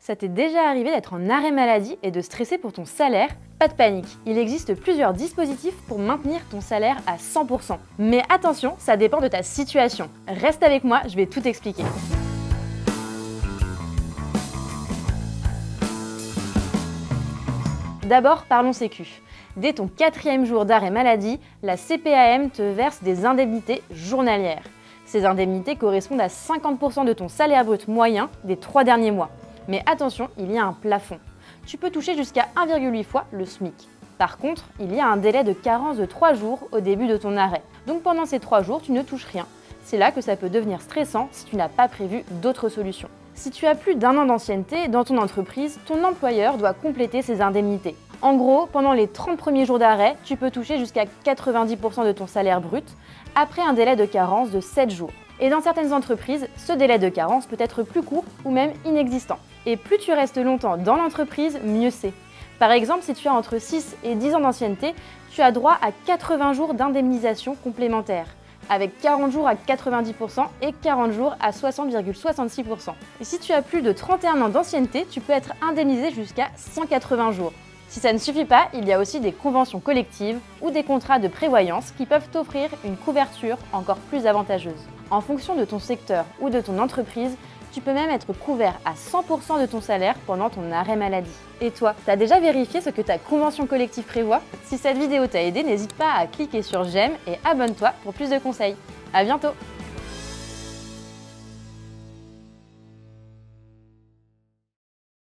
Ça t'est déjà arrivé d'être en arrêt maladie et de stresser pour ton salaire? Pas de panique, il existe plusieurs dispositifs pour maintenir ton salaire à 100%. Mais attention, ça dépend de ta situation. Reste avec moi, je vais tout expliquer. D'abord, parlons sécu. Dès ton 4e jour d'arrêt maladie, la CPAM te verse des indemnités journalières. Ces indemnités correspondent à 50% de ton salaire brut moyen des 3 derniers mois. Mais attention, il y a un plafond. Tu peux toucher jusqu'à 1,8 fois le SMIC. Par contre, il y a un délai de carence de 3 jours au début de ton arrêt. Donc pendant ces 3 jours, tu ne touches rien. C'est là que ça peut devenir stressant si tu n'as pas prévu d'autres solutions. Si tu as plus d'1 an d'ancienneté dans ton entreprise, ton employeur doit compléter ses indemnités. En gros, pendant les 30 premiers jours d'arrêt, tu peux toucher jusqu'à 90% de ton salaire brut après un délai de carence de 7 jours. Et dans certaines entreprises, ce délai de carence peut être plus court ou même inexistant. Et plus tu restes longtemps dans l'entreprise, mieux c'est. Par exemple, si tu as entre 6 et 10 ans d'ancienneté, tu as droit à 80 jours d'indemnisation complémentaire, avec 40 jours à 90% et 40 jours à 60,66%. Et si tu as plus de 31 ans d'ancienneté, tu peux être indemnisé jusqu'à 180 jours. Si ça ne suffit pas, il y a aussi des conventions collectives ou des contrats de prévoyance qui peuvent t'offrir une couverture encore plus avantageuse. En fonction de ton secteur ou de ton entreprise, tu peux même être couvert à 100% de ton salaire pendant ton arrêt maladie. Et toi, t'as déjà vérifié ce que ta convention collective prévoit? Si cette vidéo t'a aidé, n'hésite pas à cliquer sur j'aime et abonne-toi pour plus de conseils. À bientôt!